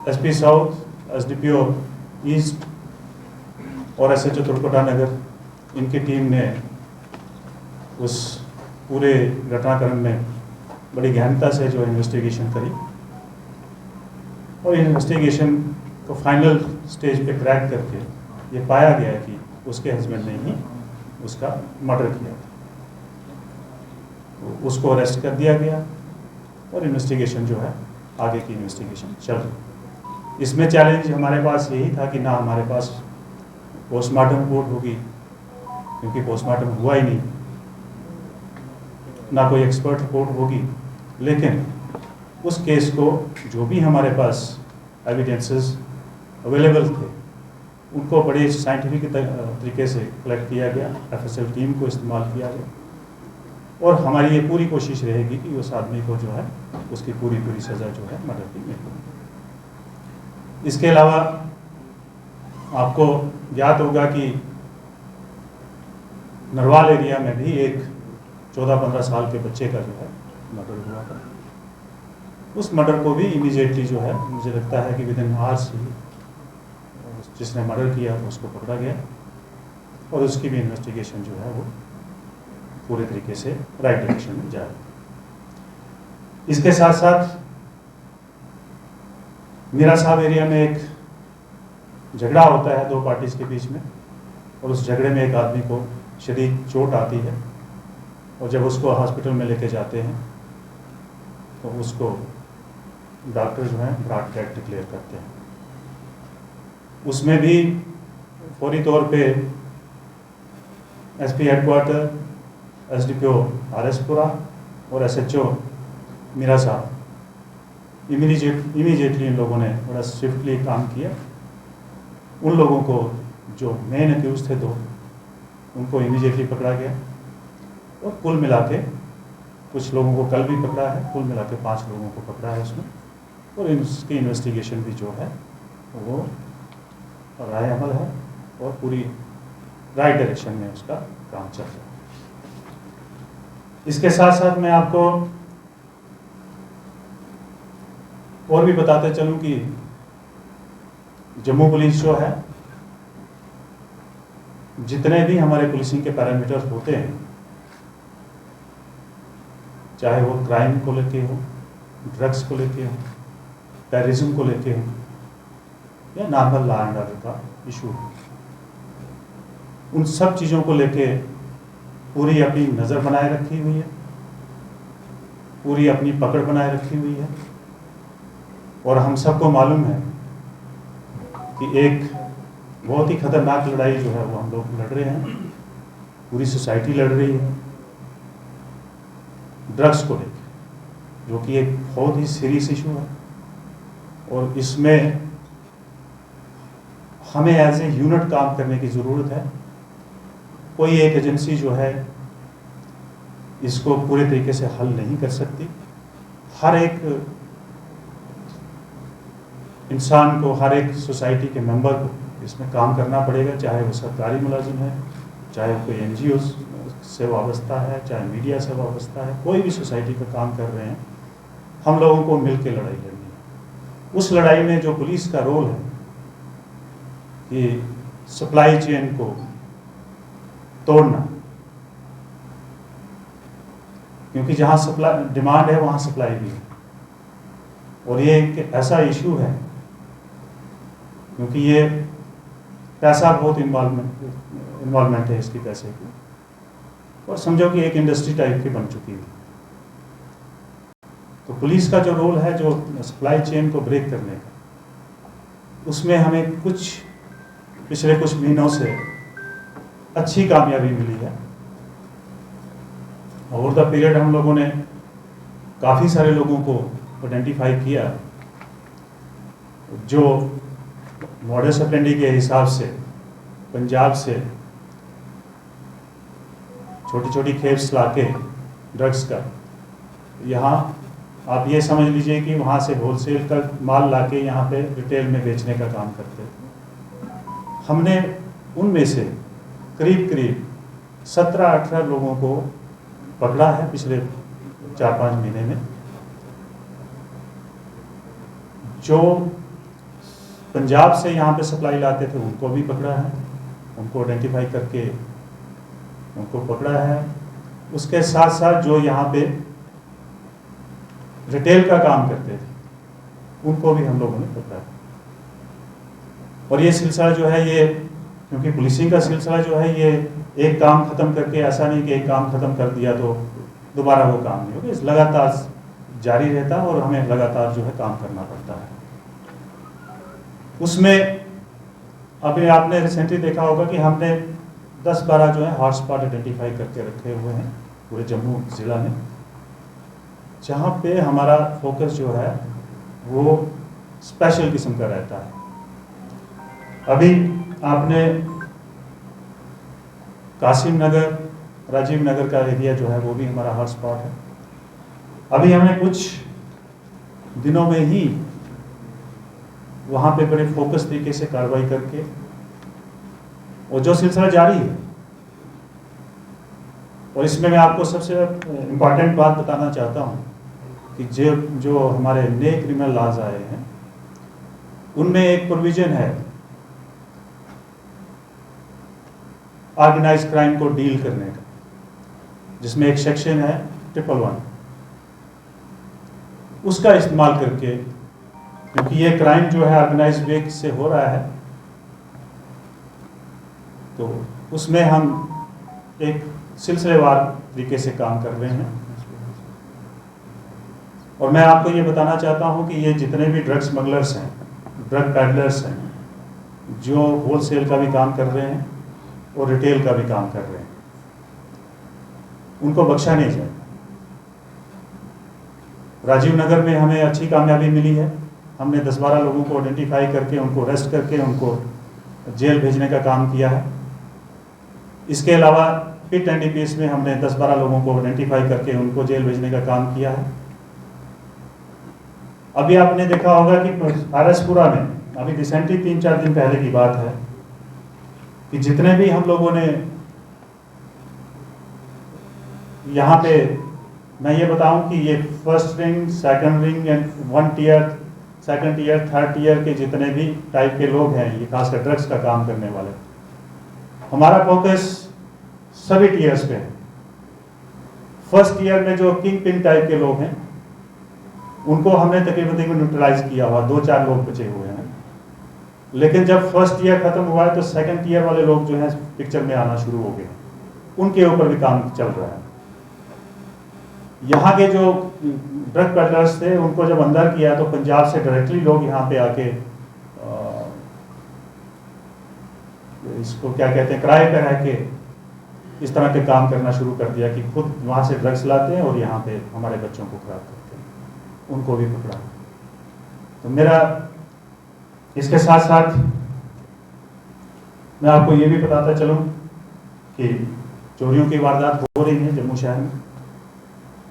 SP south, SDPO east और SHO तुर्कोटा नगर, इनकी team ने उस पूरे घटनाक्रम में बड़ी गहनता से जो इन्वेस्टिगेशन करी और इन्वेस्टिगेशन को फाइनल स्टेज पे क्रैक करके ये पाया गया कि उसके हस्बैंड ने ही उसका मर्डर किया था। तो उसको अरेस्ट कर दिया गया और इन्वेस्टिगेशन जो है आगे की इन्वेस्टिगेशन चल रही। इसमें चैलेंज हमारे पास यही था कि ना हमारे पास पोस्टमार्टम रिपोर्ट होगी, क्योंकि पोस्टमार्टम हुआ ही नहीं, ना कोई एक्सपर्ट रिपोर्ट होगी। लेकिन उस केस को जो भी हमारे पास एविडेंसेस अवेलेबल थे उनको बड़े साइंटिफिक तरीके से कलेक्ट किया गया, एफएसएल टीम को इस्तेमाल किया गया और हमारी ये पूरी कोशिश रहेगी कि उस आदमी को जो है उसकी पूरी सज़ा जो है मर्डर की मिले। इसके अलावा आपको ज्ञात होगा कि नरवाल एरिया में भी एक 14-15 साल के बच्चे का जो है मर्डर हुआ था। उस मर्डर को भी इमीडिएटली जो है मुझे लगता है कि विद इन आवर्स ही जिसने मर्डर किया तो उसको पकड़ा गया और उसकी भी इन्वेस्टिगेशन जो है वो पूरे तरीके से राइट डायरेक्शन में जा रही है। इसके साथ साथ मीरा साहब एरिया में एक झगड़ा होता है दो पार्टीज के बीच में और उस झगड़े में एक आदमी को शदीद चोट आती है और जब उसको हॉस्पिटल में लेके जाते हैं तो उसको डॉक्टर जो है ब्रॉड डेथ डिक्लेयर करते हैं। उसमें भी फौरी तौर पे एसपी हेडक्वार्टर, एसडीपीओ आरएसपुरा और एसएचओ मीरा साहब इमीडिएटली इन लोगों ने बड़ा स्विफ्टली काम किया। उन लोगों को जो मेन अक्यूज थे दो उनको इमीडिएटली पकड़ा गया और कुल मिला के कुछ लोगों को कल भी पकड़ा है, कुल मिला के 5 लोगों को पकड़ा है उसमें और इसकी इन्वेस्टिगेशन भी जो है वो राय अमल है और पूरी राइट डायरेक्शन में उसका काम चल रहा है। इसके साथ साथ मैं आपको और भी बताते चलूं कि जम्मू पुलिस जो है जितने भी हमारे पुलिसिंग के पैरामीटर्स होते हैं, चाहे वो क्राइम को लेके हो, ड्रग्स को लेके हो, टेररिज्म को लेके हो या नॉर्मल लॉ एंड ऑर्डर का इशू, उन सब चीज़ों को लेके पूरी अपनी नज़र बनाए रखी हुई है, पूरी अपनी पकड़ बनाए रखी हुई है। और हम सबको मालूम है कि एक बहुत ही खतरनाक लड़ाई जो है वो हम लोग लड़ रहे हैं, पूरी सोसाइटी लड़ रही है ड्रग्स को लेकर, जो कि एक बहुत ही सीरियस इशू है। और इसमें हमें एज ए यूनिट काम करने की ज़रूरत है। कोई एक एजेंसी जो है इसको पूरे तरीके से हल नहीं कर सकती। हर एक इंसान को, हर एक सोसाइटी के मेंबर को इसमें काम करना पड़ेगा, चाहे वो सरकारी मुलाजिम है, चाहे वो कोई एनजीओ से वाबस्ता है, चाहे मीडिया से वाबस्ता है, कोई भी सोसाइटी पे काम कर रहे हैं, हम लोगों को मिल के लड़ाई लड़नी है। उस लड़ाई में जो पुलिस का रोल है कि सप्लाई चेन को तोड़ना, क्योंकि जहाँ सप्लाई डिमांड है वहाँ सप्लाई भी है। और ये एक ऐसा इशू है क्योंकि ये पैसा बहुत इन्वॉल्वमेंट है इसकी, पैसे की, और समझो कि एक इंडस्ट्री टाइप की बन चुकी है। तो पुलिस का जो रोल है जो सप्लाई चेन को ब्रेक करने का, उसमें हमें पिछले कुछ महीनों से अच्छी कामयाबी मिली है। ओवर द पीरियड हम लोगों ने काफ़ी सारे लोगों को आइडेंटिफाई किया जो मॉडस ऑपरेंडी के हिसाब से पंजाब से छोटी छोटी खेप्स लाके ड्रग्स का, यहाँ आप ये समझ लीजिए कि वहाँ से होलसेल का माल लाके यहाँ पे रिटेल में बेचने का काम करते थे। हमने उनमें से करीब 17-18 लोगों को पकड़ा है पिछले 4-5 महीने में, जो पंजाब से यहाँ पे सप्लाई लाते थे उनको भी पकड़ा है, उनको आइडेंटिफाई करके उनको पकड़ा है। उसके साथ साथ जो यहाँ पे रिटेल का काम करते थे उनको भी हम लोगों ने पकड़ा है। और ये सिलसिला जो है, ये क्योंकि पुलिसिंग का सिलसिला जो है, ये एक काम ख़त्म करके, ऐसा नहीं कि एक काम ख़त्म कर दिया तो दोबारा वो काम नहीं होगा, इस लगातार जारी रहता है और हमें लगातार जो है काम करना पड़ता है। उसमें अभी आपने रिसेंटली देखा होगा कि हमने 10-12 जो है हॉटस्पॉट आइडेंटिफाई करके रखे हुए हैं पूरे जम्मू ज़िला में, जहाँ पे हमारा फोकस जो है वो स्पेशल किस्म का रहता है। अभी आपने कासिम नगर, राजीव नगर का एरिया जो है वो भी हमारा हॉटस्पॉट है। अभी हमने कुछ दिनों में ही वहाँ पे बड़े फोकस तरीके से कार्रवाई करके, और जो सिलसिला जारी है, और इसमें मैं आपको सबसे इम्पॉर्टेंट बात बताना चाहता हूँ कि जो हमारे नए क्रिमिनल लॉज आए हैं उनमें एक प्रोविजन है ऑर्गेनाइज क्राइम को डील करने का, जिसमें एक सेक्शन है 111, उसका इस्तेमाल करके, क्योंकि ये क्राइम जो है ऑर्गेनाइज वे से हो रहा है, तो उसमें हम एक सिलसिलेवार तरीके से काम कर रहे हैं। और मैं आपको ये बताना चाहता हूँ कि ये जितने भी ड्रग स्मगलर्स हैं, ड्रग पैडलर्स हैं, जो होलसेल का भी काम कर रहे हैं और रिटेल का भी काम कर रहे हैं, उनको बख्शा नहीं जाएगा। राजीव नगर में हमें अच्छी कामयाबी मिली है। हमने 10-12 लोगों को आइडेंटिफाई करके उनको अरेस्ट करके उनको जेल भेजने का काम किया है। इसके अलावा पिट एनडीपीएस में हमने 10-12 लोगों को आइडेंटिफाई करके उनको जेल भेजने का काम किया है। अभी आपने देखा होगा कि आरएसपुरा में अभी रिसेंटली 3-4 दिन पहले की बात है कि जितने भी हम लोगों ने यहाँ पे, मैं ये बताऊं कि ये first ring, second ring and 1 tier, second tier, third tier के जितने भी टाइप के लोग हैं, ये खासकर ड्रग्स का काम करने वाले, हमारा फोकस सभी टियर्स पे है। फर्स्ट टियर में जो किंग पिन टाइप के लोग हैं उनको हमने तकरीबन न्यूट्रलाइज किया हुआ, 2-4 लोग बचे हुए हैं। लेकिन जब फर्स्ट ईयर खत्म हुआ है तो सेकंड ईयर वाले लोग जो हैं पिक्चर में आना शुरू हो गए, उनके ऊपर भी काम चल रहा है। यहाँ के जो ड्रग पेडलर्स थे उनको जब अंदर किया तो पंजाब से डायरेक्टली लोग यहाँ पे आके इसको क्या कहते हैं, किराए पे रह के इस तरह के काम करना शुरू कर दिया कि खुद वहाँ से ड्रग्स लाते हैं और यहाँ पे हमारे बच्चों को खराब करते हैं, उनको भी पकड़ा। तो मेरा इसके साथ साथ मैं आपको ये भी बताता चलूँ कि चोरियों की वारदात हो रही है जम्मू शहर में,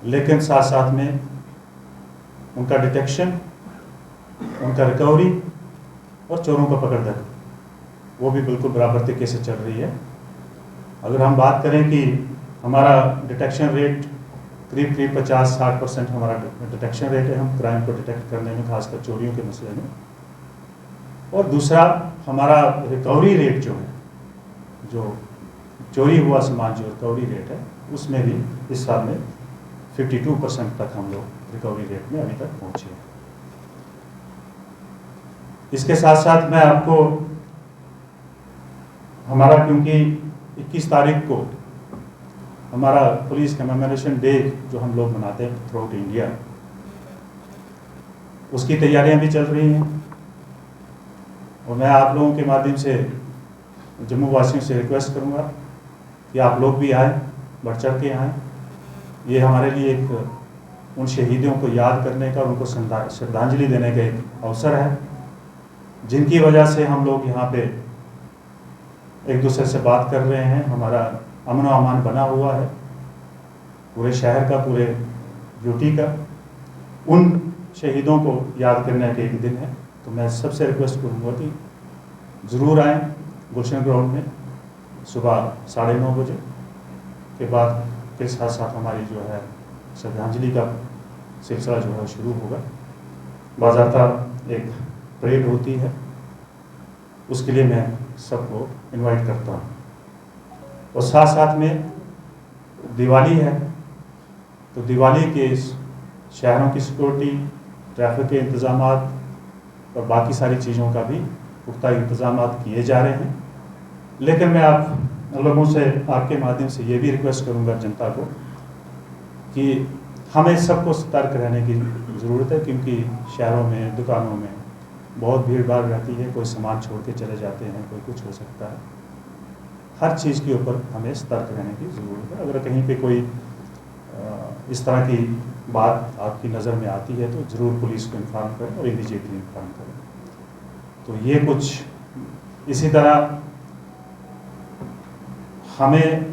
लेकिन साथ साथ में उनका डिटेक्शन, उनका रिकवरी और चोरों का पकड़ धर वो भी बिल्कुल बराबर तरीके से चल रही है। अगर हम बात करें कि हमारा डिटेक्शन रेट करीब 50-60% हमारा डिटेक्शन रेट है, हम क्राइम को डिटेक्ट करने में, खासकर चोरियों के मसले में। और दूसरा हमारा रिकवरी रेट जो है, जो चोरी हुआ सामान जो रिकवरी रेट है, उसमें भी इस साल में 52% तक हम लोग रिकवरी रेट में अभी तक पहुँचे हैं। इसके साथ साथ मैं आपको हमारा, क्योंकि 21 तारीख को हमारा पुलिस कमेमोरेशन डे जो हम लोग मनाते हैं थ्रू आउट इंडिया, उसकी तैयारियां भी चल रही हैं। और मैं आप लोगों के माध्यम से जम्मू वासियों से रिक्वेस्ट करूंगा कि आप लोग भी आएँ, बढ़ चढ़ के आएँ। ये हमारे लिए एक उन शहीदों को याद करने का, उनको श्रद्धांजलि देने का एक अवसर है, जिनकी वजह से हम लोग यहाँ पे एक दूसरे से बात कर रहे हैं। हमारा अमन व अमान बना हुआ है पूरे शहर का, पूरे यूटी का। उन शहीदों को याद करने का एक दिन है, तो मैं सबसे रिक्वेस्ट करूँगा कि ज़रूर आएँ गुलशन ग्राउंड में सुबह 9:30 बजे के बाद। फिर साथ साथ हमारी जो है श्रद्धांजलि का सिलसिला जो है शुरू होगा। बाज़ाब्ता एक परेड होती है उसके लिए मैं सबको इनवाइट करता हूँ। और साथ साथ में दिवाली है, तो दिवाली के शहरों की सिक्योरिटी, ट्रैफिक के इंतज़ाम और बाकी सारी चीज़ों का भी पुख्ता इंतज़ाम किए जा रहे हैं। लेकिन मैं आप लोगों से आपके माध्यम से ये भी रिक्वेस्ट करूंगा जनता को कि हमें सबको सतर्क रहने की ज़रूरत है, क्योंकि शहरों में, दुकानों में बहुत भीड़ भाड़ रहती है, कोई सामान छोड़ के चले जाते हैं, कोई कुछ हो सकता है। हर चीज़ के ऊपर हमें सतर्क रहने की ज़रूरत है। अगर कहीं पे कोई इस तरह की बात आपकी नज़र में आती है तो ज़रूर पुलिस को इन्फॉर्म करें और इमीडिएटली इन्फॉर्म करें। तो ये कुछ इसी तरह हमें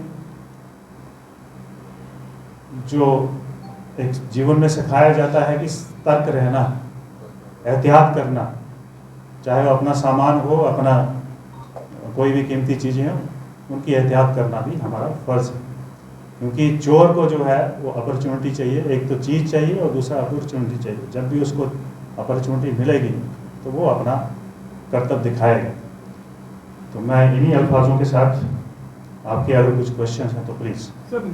जो एक जीवन में सिखाया जाता है कि सतर्क रहना, एहतियात करना, चाहे वो अपना सामान हो, अपना कोई भी कीमती चीज़ें हों, उनकी एहतियात करना भी हमारा फ़र्ज़ है। क्योंकि चोर को जो है वो अपॉर्चुनिटी चाहिए, एक तो चीज़ चाहिए और दूसरा अपॉर्चुनिटी चाहिए। जब भी उसको अपॉर्चुनिटी मिलेगी तो वो अपना कर्तव्य दिखाएगा। तो मैं इन्हीं अल्फाजों के साथ, आपके अगर कुछ क्वेश्चन हैं तो प्लीज़। सर